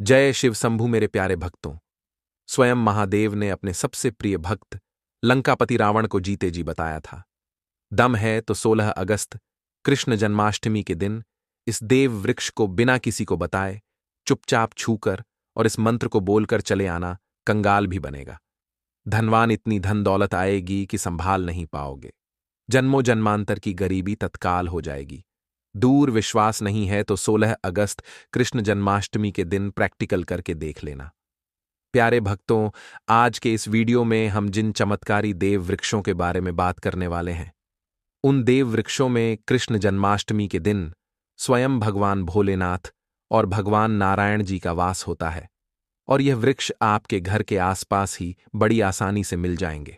जय शिव शंभु मेरे प्यारे भक्तों। स्वयं महादेव ने अपने सबसे प्रिय भक्त लंकापति रावण को जीते जी बताया था, दम है तो 16 अगस्त कृष्ण जन्माष्टमी के दिन इस देव वृक्ष को बिना किसी को बताए चुपचाप छूकर और इस मंत्र को बोलकर चले आना, कंगाल भी बनेगा। धनवान इतनी धन दौलत आएगी कि संभाल नहीं पाओगे। जन्मों जन्मांतर की गरीबी तत्काल हो जाएगी। दूर विश्वास नहीं है तो 16 अगस्त कृष्ण जन्माष्टमी के दिन प्रैक्टिकल करके देख लेना। प्यारे भक्तों, आज के इस वीडियो में हम जिन चमत्कारी देव वृक्षों के बारे में बात करने वाले हैं, उन देव वृक्षों में कृष्ण जन्माष्टमी के दिन स्वयं भगवान भोलेनाथ और भगवान नारायण जी का वास होता है और यह वृक्ष आपके घर के आसपास ही बड़ी आसानी से मिल जाएंगे।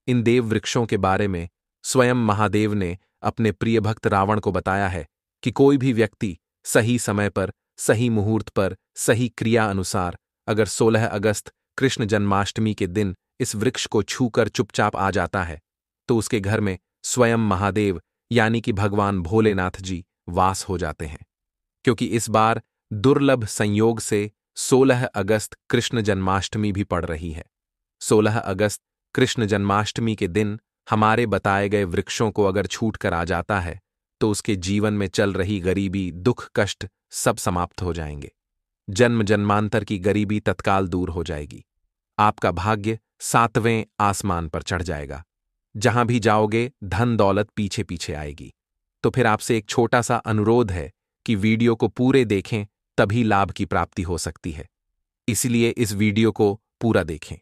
इन देव वृक्षों के बारे में स्वयं महादेव ने अपने प्रिय भक्त रावण को बताया है कि कोई भी व्यक्ति सही समय पर, सही मुहूर्त पर, सही क्रिया अनुसार अगर 16 अगस्त कृष्ण जन्माष्टमी के दिन इस वृक्ष को छूकर चुपचाप आ जाता है तो उसके घर में स्वयं महादेव यानी कि भगवान भोलेनाथ जी वास हो जाते हैं। क्योंकि इस बार दुर्लभ संयोग से 16 अगस्त कृष्ण जन्माष्टमी भी पड़ रही है। 16 अगस्त कृष्ण जन्माष्टमी के दिन हमारे बताए गए वृक्षों को अगर छूट कर आ जाता है तो उसके जीवन में चल रही गरीबी, दुख, कष्ट सब समाप्त हो जाएंगे। जन्म जन्मांतर की गरीबी तत्काल दूर हो जाएगी। आपका भाग्य 7वें आसमान पर चढ़ जाएगा। जहां भी जाओगे धन दौलत पीछे पीछे आएगी। तो फिर आपसे एक छोटा सा अनुरोध है कि वीडियो को पूरे देखें, तभी लाभ की प्राप्ति हो सकती है। इसलिए इस वीडियो को पूरा देखें।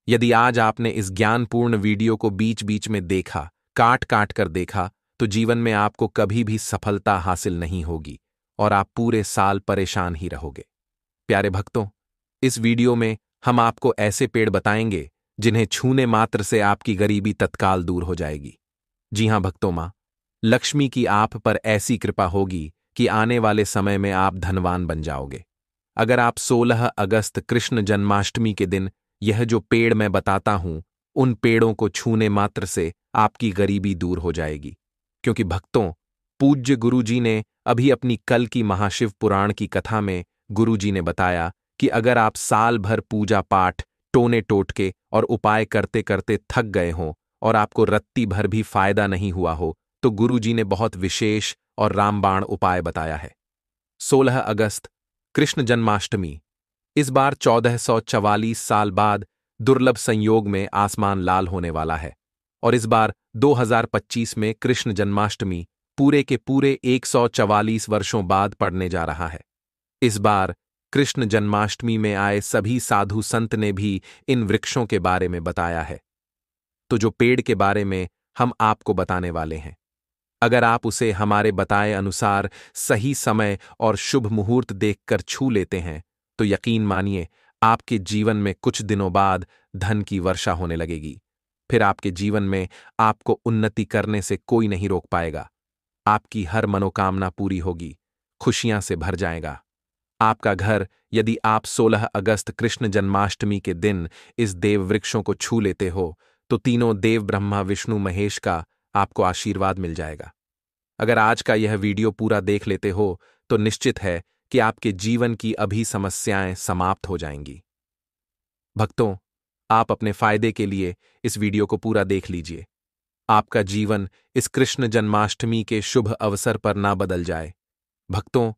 यदि आज आपने इस ज्ञानपूर्ण वीडियो को बीच बीच में देखा, काट काट कर देखा, तो जीवन में आपको कभी भी सफलता हासिल नहीं होगी और आप पूरे साल परेशान ही रहोगे। प्यारे भक्तों, इस वीडियो में हम आपको ऐसे पेड़ बताएंगे जिन्हें छूने मात्र से आपकी गरीबी तत्काल दूर हो जाएगी। जी हां भक्तों, मां लक्ष्मी की आप पर ऐसी कृपा होगी कि आने वाले समय में आप धनवान बन जाओगे। अगर आप 16 अगस्त कृष्ण जन्माष्टमी के दिन यह जो पेड़ मैं बताता हूं, उन पेड़ों को छूने मात्र से आपकी गरीबी दूर हो जाएगी। क्योंकि भक्तों, पूज्य गुरुजी ने अभी अपनी कल की महाशिव पुराण की कथा में गुरुजी ने बताया कि अगर आप साल भर पूजा पाठ, टोने टोटके और उपाय करते करते थक गए हों और आपको रत्ती भर भी फायदा नहीं हुआ हो, तो गुरुजी ने बहुत विशेष और रामबाण उपाय बताया है। 16 अगस्त कृष्ण जन्माष्टमी इस बार 1444 साल बाद दुर्लभ संयोग में आसमान लाल होने वाला है और इस बार 2025 में कृष्ण जन्माष्टमी पूरे के पूरे 144 वर्षों बाद पड़ने जा रहा है। इस बार कृष्ण जन्माष्टमी में आए सभी साधु संत ने भी इन वृक्षों के बारे में बताया है। तो जो पेड़ के बारे में हम आपको बताने वाले हैं, अगर आप उसे हमारे बताए अनुसार सही समय और शुभ मुहूर्त देखकर छू लेते हैं तो यकीन मानिए आपके जीवन में कुछ दिनों बाद धन की वर्षा होने लगेगी। फिर आपके जीवन में आपको उन्नति करने से कोई नहीं रोक पाएगा। आपकी हर मनोकामना पूरी होगी, खुशियां से भर जाएगा। आपका घर, यदि आप 16 अगस्त कृष्ण जन्माष्टमी के दिन इस देव वृक्षों को छू लेते हो तो तीनों देव ब्रह्मा विष्णु महेश का आपको आशीर्वाद मिल जाएगा। अगर आज का यह वीडियो पूरा देख लेते हो तो निश्चित है कि आपके जीवन की अभी समस्याएं समाप्त हो जाएंगी। भक्तों, आप अपने फायदे के लिए इस वीडियो को पूरा देख लीजिए। आपका जीवन इस कृष्ण जन्माष्टमी के शुभ अवसर पर ना बदल जाए। भक्तों,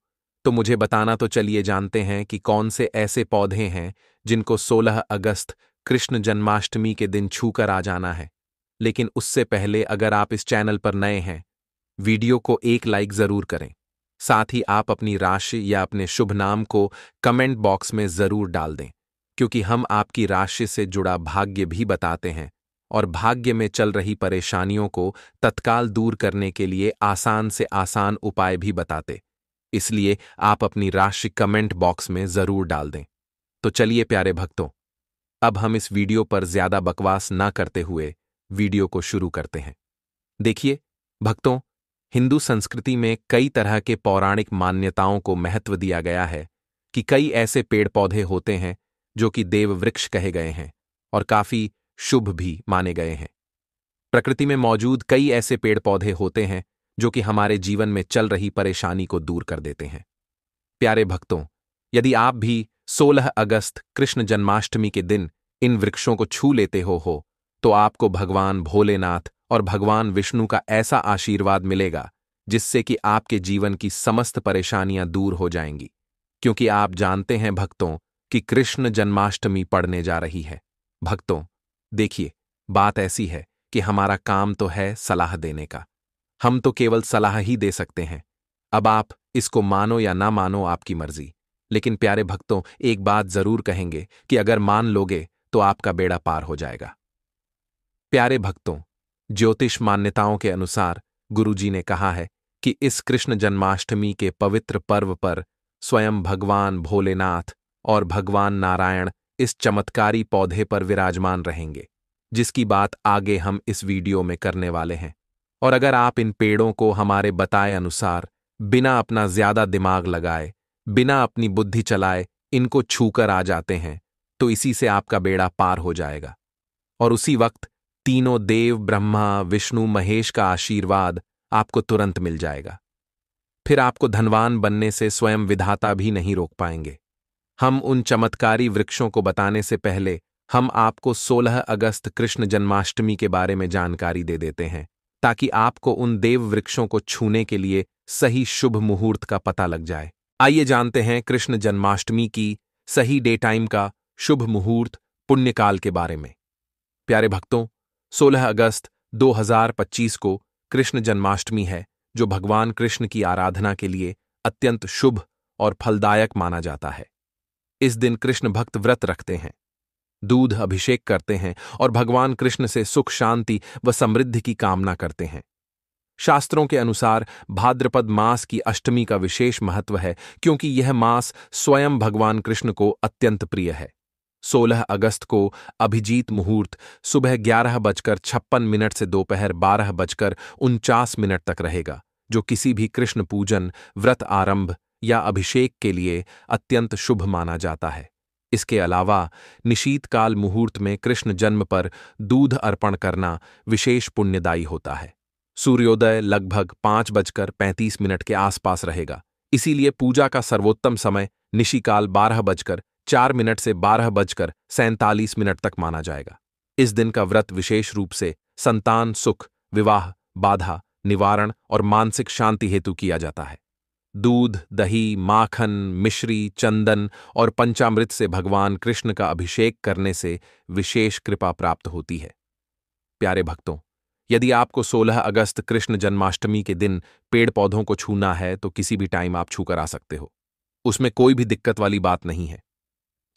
तो मुझे बताना तो चलिए जानते हैं कि कौन से ऐसे पौधे हैं जिनको 16 अगस्त कृष्ण जन्माष्टमी के दिन छूकर आ जाना है। लेकिन उससे पहले अगर आप इस चैनल पर नए हैं, वीडियो को एक लाइक जरूर करें। साथ ही आप अपनी राशि या अपने शुभ नाम को कमेंट बॉक्स में जरूर डाल दें, क्योंकि हम आपकी राशि से जुड़ा भाग्य भी बताते हैं और भाग्य में चल रही परेशानियों को तत्काल दूर करने के लिए आसान से आसान उपाय भी बताते। इसलिए आप अपनी राशि कमेंट बॉक्स में जरूर डाल दें। तो चलिए प्यारे भक्तों, अब हम इस वीडियो पर ज्यादा बकवास ना करते हुए वीडियो को शुरू करते हैं। देखिए भक्तों, हिंदू संस्कृति में कई तरह के पौराणिक मान्यताओं को महत्व दिया गया है कि कई ऐसे पेड़ पौधे होते हैं जो कि देव वृक्ष कहे गए हैं और काफी शुभ भी माने गए हैं। प्रकृति में मौजूद कई ऐसे पेड़ पौधे होते हैं जो कि हमारे जीवन में चल रही परेशानी को दूर कर देते हैं। प्यारे भक्तों, यदि आप भी 16 अगस्त कृष्ण जन्माष्टमी के दिन इन वृक्षों को छू लेते हो तो आपको भगवान भोलेनाथ और भगवान विष्णु का ऐसा आशीर्वाद मिलेगा जिससे कि आपके जीवन की समस्त परेशानियां दूर हो जाएंगी, क्योंकि आप जानते हैं भक्तों कि कृष्ण जन्माष्टमी पड़ने जा रही है। भक्तों, देखिए, बात ऐसी है कि हमारा काम तो है सलाह देने का। हम तो केवल सलाह ही दे सकते हैं। अब आप इसको मानो या ना मानो, आपकी मर्जी। लेकिन प्यारे भक्तों, एक बात जरूर कहेंगे कि अगर मान लोगे तो आपका बेड़ा पार हो जाएगा। प्यारे भक्तों, ज्योतिष मान्यताओं के अनुसार गुरुजी ने कहा है कि इस कृष्ण जन्माष्टमी के पवित्र पर्व पर स्वयं भगवान भोलेनाथ और भगवान नारायण इस चमत्कारी पौधे पर विराजमान रहेंगे, जिसकी बात आगे हम इस वीडियो में करने वाले हैं। और अगर आप इन पेड़ों को हमारे बताए अनुसार बिना अपना ज्यादा दिमाग लगाए, बिना अपनी बुद्धि चलाए इनको छूकर आ जाते हैं, तो इसी से आपका बेड़ा पार हो जाएगा। और उसी वक्त तीनों देव ब्रह्मा विष्णु महेश का आशीर्वाद आपको तुरंत मिल जाएगा। फिर आपको धनवान बनने से स्वयं विधाता भी नहीं रोक पाएंगे। हम उन चमत्कारी वृक्षों को बताने से पहले हम आपको 16 अगस्त कृष्ण जन्माष्टमी के बारे में जानकारी दे देते हैं, ताकि आपको उन देव वृक्षों को छूने के लिए सही शुभ मुहूर्त का पता लग जाए। आइए जानते हैं कृष्ण जन्माष्टमी की सही डे टाइम का शुभ मुहूर्त पुण्यकाल के बारे में। प्यारे भक्तों, 16 अगस्त 2025 को कृष्ण जन्माष्टमी है, जो भगवान कृष्ण की आराधना के लिए अत्यंत शुभ और फलदायक माना जाता है। इस दिन कृष्ण भक्त व्रत रखते हैं, दूध अभिषेक करते हैं और भगवान कृष्ण से सुख शांति व समृद्धि की कामना करते हैं। शास्त्रों के अनुसार भाद्रपद मास की अष्टमी का विशेष महत्व है, क्योंकि यह मास स्वयं भगवान कृष्ण को अत्यंत प्रिय है। 16 अगस्त को अभिजीत मुहूर्त सुबह 11:56 से दोपहर 12:49 तक रहेगा, जो किसी भी कृष्ण पूजन, व्रत आरंभ या अभिषेक के लिए अत्यंत शुभ माना जाता है। इसके अलावा निशीतकाल मुहूर्त में कृष्ण जन्म पर दूध अर्पण करना विशेष पुण्यदायी होता है। सूर्योदय लगभग 5:35 के आसपास रहेगा, इसीलिए पूजा का सर्वोत्तम समय निशिकाल 12:04 से 12:47 तक माना जाएगा। इस दिन का व्रत विशेष रूप से संतान सुख, विवाह, बाधा निवारण और मानसिक शांति हेतु किया जाता है। दूध, दही, माखन, मिश्री, चंदन और पंचामृत से भगवान कृष्ण का अभिषेक करने से विशेष कृपा प्राप्त होती है। प्यारे भक्तों, यदि आपको 16 अगस्त कृष्ण जन्माष्टमी के दिन पेड़ पौधों को छूना है तो किसी भी टाइम आप छूकर आ सकते हो, उसमें कोई भी दिक्कत वाली बात नहीं है।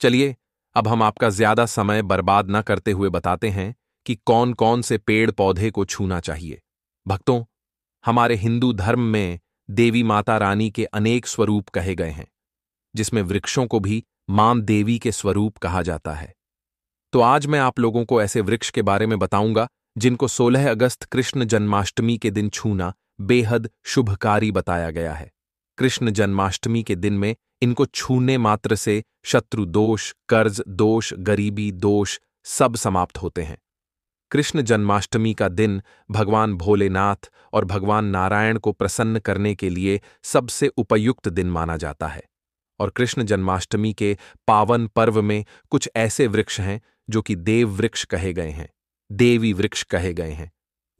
चलिए, अब हम आपका ज्यादा समय बर्बाद न करते हुए बताते हैं कि कौन कौन से पेड़ पौधे को छूना चाहिए। भक्तों, हमारे हिंदू धर्म में देवी माता रानी के अनेक स्वरूप कहे गए हैं, जिसमें वृक्षों को भी मां देवी के स्वरूप कहा जाता है। तो आज मैं आप लोगों को ऐसे वृक्ष के बारे में बताऊंगा जिनको 16 अगस्त कृष्ण जन्माष्टमी के दिन छूना बेहद शुभकारी बताया गया है। कृष्ण जन्माष्टमी के दिन में इनको छूने मात्र से शत्रु दोष, कर्ज दोष, गरीबी दोष सब समाप्त होते हैं। कृष्ण जन्माष्टमी का दिन भगवान भोलेनाथ और भगवान नारायण को प्रसन्न करने के लिए सबसे उपयुक्त दिन माना जाता है। और कृष्ण जन्माष्टमी के पावन पर्व में कुछ ऐसे वृक्ष हैं जो कि देव वृक्ष कहे गए हैं, देवी वृक्ष कहे गए हैं।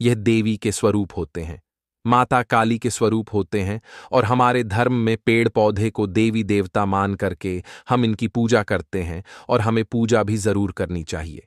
यह देवी के स्वरूप होते हैं, माता काली के स्वरूप होते हैं, और हमारे धर्म में पेड़ पौधे को देवी देवता मान करके हम इनकी पूजा करते हैं, और हमें पूजा भी जरूर करनी चाहिए।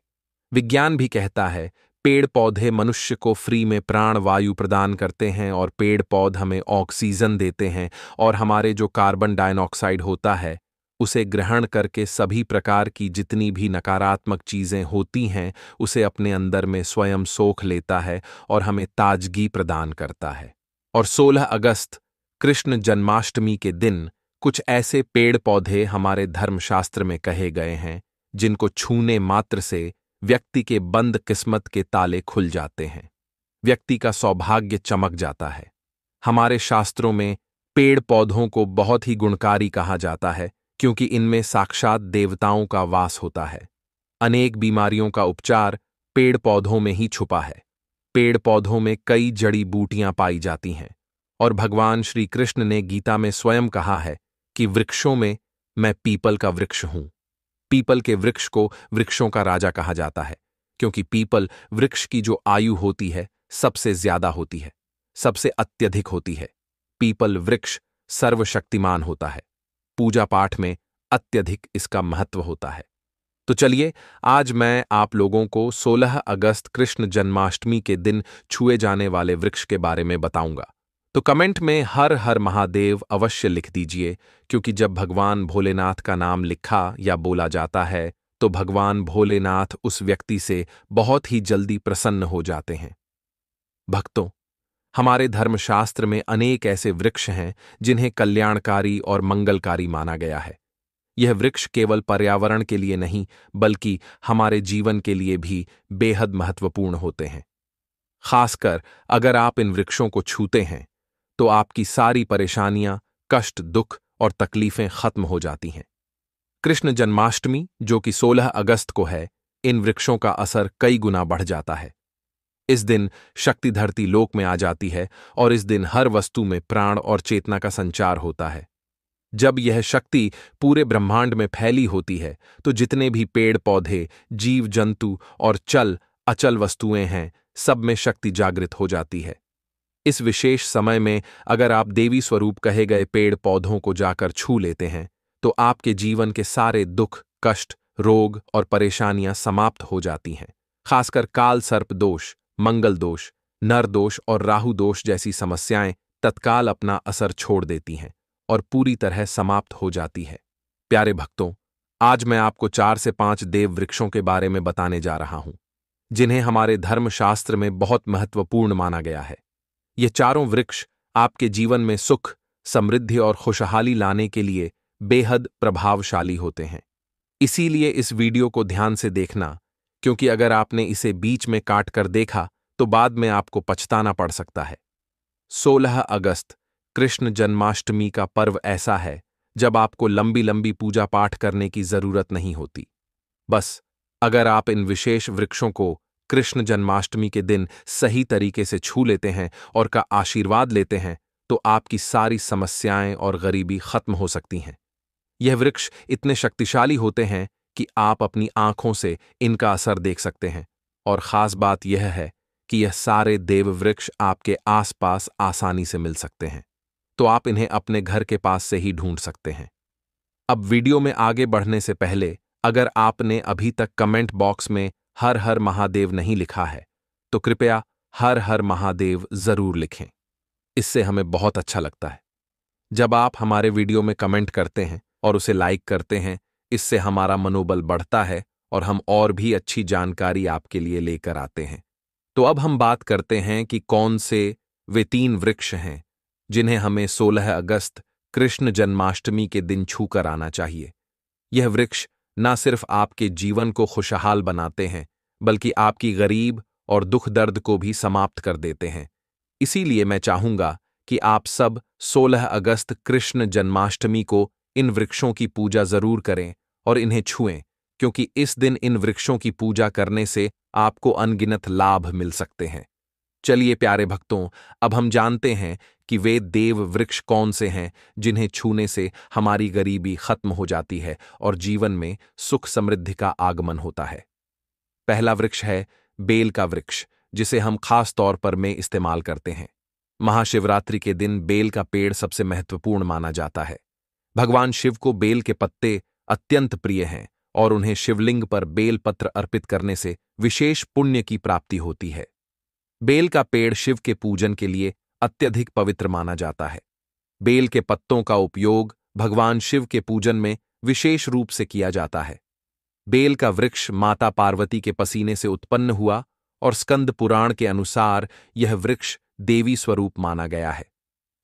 विज्ञान भी कहता है पेड़ पौधे मनुष्य को फ्री में प्राण वायु प्रदान करते हैं, और पेड़ पौधे हमें ऑक्सीजन देते हैं, और हमारे जो कार्बन डाइऑक्साइड होता है उसे ग्रहण करके सभी प्रकार की जितनी भी नकारात्मक चीजें होती हैं उसे अपने अंदर में स्वयं सोख लेता है और हमें ताजगी प्रदान करता है। और 16 अगस्त कृष्ण जन्माष्टमी के दिन कुछ ऐसे पेड़ पौधे हमारे धर्मशास्त्र में कहे गए हैं जिनको छूने मात्र से व्यक्ति के बंद किस्मत के ताले खुल जाते हैं, व्यक्ति का सौभाग्य चमक जाता है। हमारे शास्त्रों में पेड़ पौधों को बहुत ही गुणकारी कहा जाता है, क्योंकि इनमें साक्षात देवताओं का वास होता है। अनेक बीमारियों का उपचार पेड़ पौधों में ही छुपा है। पेड़ पौधों में कई जड़ी बूटियां पाई जाती हैं, और भगवान श्री कृष्ण ने गीता में स्वयं कहा है कि वृक्षों में मैं पीपल का वृक्ष हूं। पीपल के वृक्ष को वृक्षों का राजा कहा जाता है, क्योंकि पीपल वृक्ष की जो आयु होती है सबसे ज्यादा होती है, सबसे अत्यधिक होती है। पीपल वृक्ष सर्वशक्तिमान होता है। पूजा पाठ में अत्यधिक इसका महत्व होता है। तो चलिए, आज मैं आप लोगों को 16 अगस्त कृष्ण जन्माष्टमी के दिन छुए जाने वाले वृक्ष के बारे में बताऊंगा। तो कमेंट में हर हर महादेव अवश्य लिख दीजिए, क्योंकि जब भगवान भोलेनाथ का नाम लिखा या बोला जाता है तो भगवान भोलेनाथ उस व्यक्ति से बहुत ही जल्दी प्रसन्न हो जाते हैं। भक्तों, हमारे धर्मशास्त्र में अनेक ऐसे वृक्ष हैं जिन्हें कल्याणकारी और मंगलकारी माना गया है। यह वृक्ष केवल पर्यावरण के लिए नहीं, बल्कि हमारे जीवन के लिए भी बेहद महत्वपूर्ण होते हैं। खासकर अगर आप इन वृक्षों को छूते हैं तो आपकी सारी परेशानियां, कष्ट, दुख और तकलीफें खत्म हो जाती हैं। कृष्ण जन्माष्टमी, जो कि 16 अगस्त को है, इन वृक्षों का असर कई गुना बढ़ जाता है। इस दिन शक्ति धरती लोक में आ जाती है और इस दिन हर वस्तु में प्राण और चेतना का संचार होता है। जब यह शक्ति पूरे ब्रह्मांड में फैली होती है तो जितने भी पेड़ पौधे, जीव जंतु और चल अचल वस्तुएं हैं, सब में शक्ति जागृत हो जाती है। इस विशेष समय में अगर आप देवी स्वरूप कहे गए पेड़ पौधों को जाकर छू लेते हैं तो आपके जीवन के सारे दुख, कष्ट, रोग और परेशानियां समाप्त हो जाती हैं। खासकर काल सर्प दोष, मंगल दोष, नर दोष और राहु दोष जैसी समस्याएं तत्काल अपना असर छोड़ देती हैं और पूरी तरह समाप्त हो जाती है। प्यारे भक्तों, आज मैं आपको 4 से 5 देव वृक्षों के बारे में बताने जा रहा हूं, जिन्हें हमारे धर्मशास्त्र में बहुत महत्वपूर्ण माना गया है। ये चारों वृक्ष आपके जीवन में सुख, समृद्धि और खुशहाली लाने के लिए बेहद प्रभावशाली होते हैं। इसीलिए इस वीडियो को ध्यान से देखना, क्योंकि अगर आपने इसे बीच में काट कर देखा तो बाद में आपको पछताना पड़ सकता है। 16 अगस्त कृष्ण जन्माष्टमी का पर्व ऐसा है जब आपको लंबी लंबी पूजा पाठ करने की जरूरत नहीं होती। बस अगर आप इन विशेष वृक्षों को कृष्ण जन्माष्टमी के दिन सही तरीके से छू लेते हैं और का आशीर्वाद लेते हैं तो आपकी सारी समस्याएं और गरीबी खत्म हो सकती हैं। यह वृक्ष इतने शक्तिशाली होते हैं कि आप अपनी आंखों से इनका असर देख सकते हैं, और खास बात यह है कि यह सारे देव वृक्ष आपके आसपास आसानी से मिल सकते हैं, तो आप इन्हें अपने घर के पास से ही ढूंढ सकते हैं। अब वीडियो में आगे बढ़ने से पहले अगर आपने अभी तक कमेंट बॉक्स में हर हर महादेव नहीं लिखा है तो कृपया हर हर महादेव जरूर लिखें। इससे हमें बहुत अच्छा लगता है। जब आप हमारे वीडियो में कमेंट करते हैं और उसे लाइक करते हैं, इससे हमारा मनोबल बढ़ता है और हम और भी अच्छी जानकारी आपके लिए लेकर आते हैं। तो अब हम बात करते हैं कि कौन से वे 3 वृक्ष हैं जिन्हें हमें 16 अगस्त कृष्ण जन्माष्टमी के दिन छूकर आना चाहिए। यह वृक्ष न सिर्फ आपके जीवन को खुशहाल बनाते हैं, बल्कि आपकी गरीब और दुख दर्द को भी समाप्त कर देते हैं। इसीलिए मैं चाहूंगा कि आप सब 16 अगस्त कृष्ण जन्माष्टमी को इन वृक्षों की पूजा जरूर करें और इन्हें छुएं, क्योंकि इस दिन इन वृक्षों की पूजा करने से आपको अनगिनत लाभ मिल सकते हैं। चलिए प्यारे भक्तों, अब हम जानते हैं कि वे देव वृक्ष कौन से हैं जिन्हें छूने से हमारी गरीबी खत्म हो जाती है और जीवन में सुख समृद्धि का आगमन होता है। पहला वृक्ष है बेल का वृक्ष, जिसे हम खास तौर पर में इस्तेमाल करते हैं। महाशिवरात्रि के दिन बेल का पेड़ सबसे महत्वपूर्ण माना जाता है। भगवान शिव को बेल के पत्ते अत्यंत प्रिय हैं और उन्हें शिवलिंग पर बेल पत्र अर्पित करने से विशेष पुण्य की प्राप्ति होती है। बेल का पेड़ शिव के पूजन के लिए अत्यधिक पवित्र माना जाता है। बेल के पत्तों का उपयोग भगवान शिव के पूजन में विशेष रूप से किया जाता है। बेल का वृक्ष माता पार्वती के पसीने से उत्पन्न हुआ और स्कंद पुराण के अनुसार यह वृक्ष देवी स्वरूप माना गया है,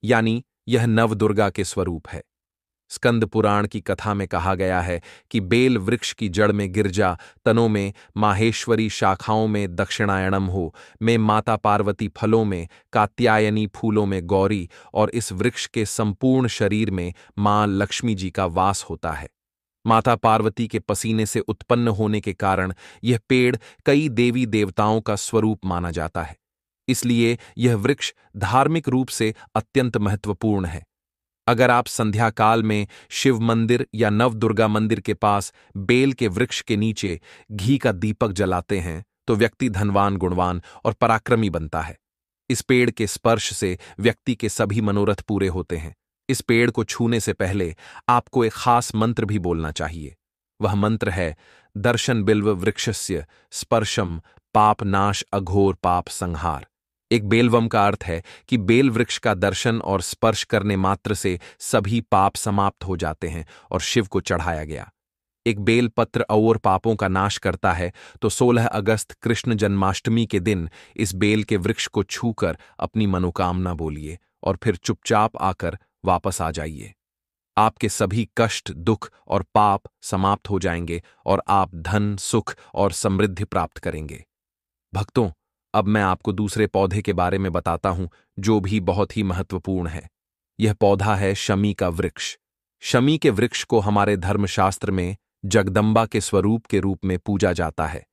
यानी यह नवदुर्गा के स्वरूप है। स्कंद पुराण की कथा में कहा गया है कि बेल वृक्ष की जड़ में गिरजा, तनों में माहेश्वरी, शाखाओं में दक्षिणायणम हो, में माता पार्वती, फलों में कात्यायनी, फूलों में गौरी, और इस वृक्ष के संपूर्ण शरीर में मां लक्ष्मी जी का वास होता है। माता पार्वती के पसीने से उत्पन्न होने के कारण यह पेड़ कई देवी देवताओं का स्वरूप माना जाता है। इसलिए यह वृक्ष धार्मिक रूप से अत्यंत महत्वपूर्ण है। अगर आप संध्या काल में शिव मंदिर या नवदुर्गा मंदिर के पास बेल के वृक्ष के नीचे घी का दीपक जलाते हैं तो व्यक्ति धनवान, गुणवान और पराक्रमी बनता है। इस पेड़ के स्पर्श से व्यक्ति के सभी मनोरथ पूरे होते हैं। इस पेड़ को छूने से पहले आपको एक खास मंत्र भी बोलना चाहिए। वह मंत्र है दर्शन बिल्व वृक्षस्य स्पर्शम पाप नाश अघोर पाप संहार। एक बेलवम का अर्थ है कि बेल वृक्ष का दर्शन और स्पर्श करने मात्र से सभी पाप समाप्त हो जाते हैं और शिव को चढ़ाया गया। एक बेल पत्र और पापों का नाश करता है, तो 16 अगस्त कृष्ण जन्माष्टमी के दिन इस बेल के वृक्ष को छूकर अपनी मनोकामना बोलिए और फिर चुपचाप आकर वापस आ जाइए। आपके सभी कष्ट, दुख और पाप समाप्त हो जाएंगे और आप धन, सुख और समृद्धि प्राप्त करेंगे। भक्तों, अब मैं आपको दूसरे पौधे के बारे में बताता हूं जो भी बहुत ही महत्वपूर्ण है। यह पौधा है शमी का वृक्ष। शमी के वृक्ष को हमारे धर्मशास्त्र में जगदम्बा के स्वरूप के रूप में पूजा जाता है।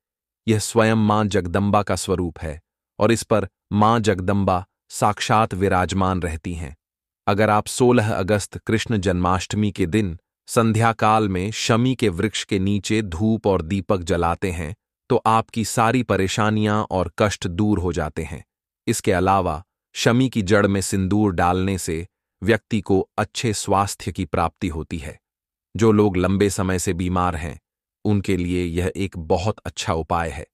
यह स्वयं मां जगदम्बा का स्वरूप है और इस पर मां जगदम्बा साक्षात विराजमान रहती हैं। अगर आप 16 अगस्त कृष्ण जन्माष्टमी के दिन संध्या काल में शमी के वृक्ष के नीचे धूप और दीपक जलाते हैं तो आपकी सारी परेशानियां और कष्ट दूर हो जाते हैं। इसके अलावा शमी की जड़ में सिंदूर डालने से व्यक्ति को अच्छे स्वास्थ्य की प्राप्ति होती है। जो लोग लंबे समय से बीमार हैं, उनके लिए यह एक बहुत अच्छा उपाय है।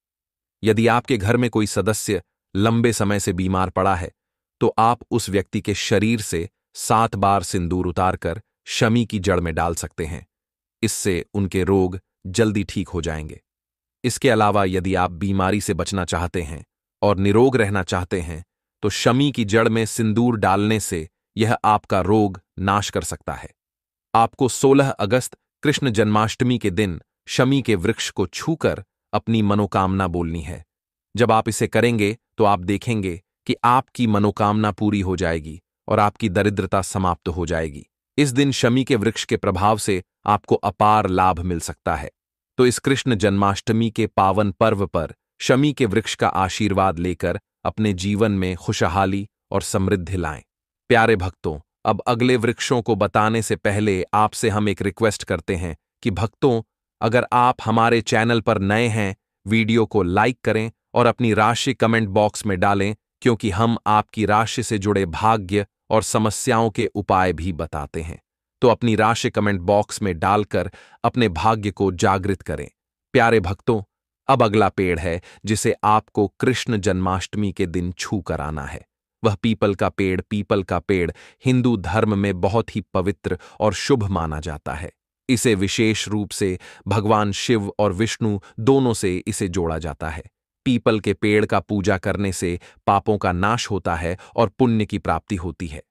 यदि आपके घर में कोई सदस्य लंबे समय से बीमार पड़ा है, तो आप उस व्यक्ति के शरीर से 7 बार सिंदूर उतारकर शमी की जड़ में डाल सकते हैं। इससे उनके रोग जल्दी ठीक हो जाएंगे। इसके अलावा यदि आप बीमारी से बचना चाहते हैं और निरोग रहना चाहते हैं, तो शमी की जड़ में सिंदूर डालने से यह आपका रोग नाश कर सकता है। आपको 16 अगस्त कृष्ण जन्माष्टमी के दिन शमी के वृक्ष को छूकर अपनी मनोकामना बोलनी है। जब आप इसे करेंगे तो आप देखेंगे कि आपकी मनोकामना पूरी हो जाएगी और आपकी दरिद्रता समाप्त हो जाएगी। इस दिन शमी के वृक्ष के प्रभाव से आपको अपार लाभ मिल सकता है। तो इस कृष्ण जन्माष्टमी के पावन पर्व पर शमी के वृक्ष का आशीर्वाद लेकर अपने जीवन में खुशहाली और समृद्धि लाएं। प्यारे भक्तों, अब अगले वृक्षों को बताने से पहले आपसे हम एक रिक्वेस्ट करते हैं कि भक्तों, अगर आप हमारे चैनल पर नए हैं, वीडियो को लाइक करें और अपनी राशि कमेंट बॉक्स में डालें, क्योंकि हम आपकी राशि से जुड़े भाग्य और समस्याओं के उपाय भी बताते हैं। तो अपनी राशि कमेंट बॉक्स में डालकर अपने भाग्य को जागृत करें। प्यारे भक्तों, अब अगला पेड़ है जिसे आपको कृष्ण जन्माष्टमी के दिन छू कर आना है। वह पीपल का पेड़। पीपल का पेड़ हिंदू धर्म में बहुत ही पवित्र और शुभ माना जाता है। इसे विशेष रूप से भगवान शिव और विष्णु दोनों से इसे जोड़ा जाता है। पीपल के पेड़ का पूजा करने से पापों का नाश होता है और पुण्य की प्राप्ति होती है।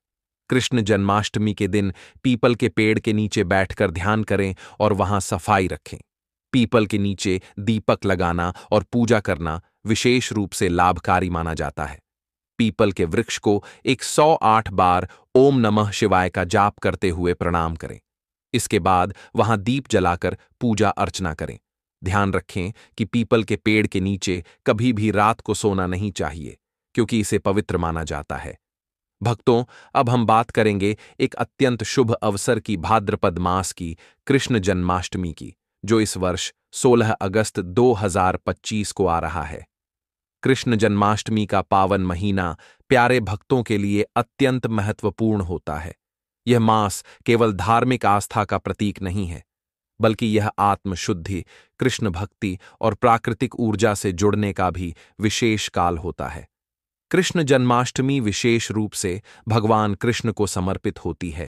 कृष्ण जन्माष्टमी के दिन पीपल के पेड़ के नीचे बैठकर ध्यान करें और वहां सफाई रखें। पीपल के नीचे दीपक लगाना और पूजा करना विशेष रूप से लाभकारी माना जाता है। पीपल के वृक्ष को 108 बार ओम नमः शिवाय का जाप करते हुए प्रणाम करें। इसके बाद वहां दीप जलाकर पूजा अर्चना करें। ध्यान रखें कि पीपल के पेड़ के नीचे कभी भी रात को सोना नहीं चाहिए, क्योंकि इसे पवित्र माना जाता है। भक्तों, अब हम बात करेंगे एक अत्यंत शुभ अवसर की, भाद्रपद मास की कृष्ण जन्माष्टमी की, जो इस वर्ष 16 अगस्त 2025 को आ रहा है। कृष्ण जन्माष्टमी का पावन महीना प्यारे भक्तों के लिए अत्यंत महत्वपूर्ण होता है। यह मास केवल धार्मिक आस्था का प्रतीक नहीं है, बल्कि यह आत्मशुद्धि, कृष्ण भक्ति और प्राकृतिक ऊर्जा से जुड़ने का भी विशेष काल होता है। कृष्ण जन्माष्टमी विशेष रूप से भगवान कृष्ण को समर्पित होती है।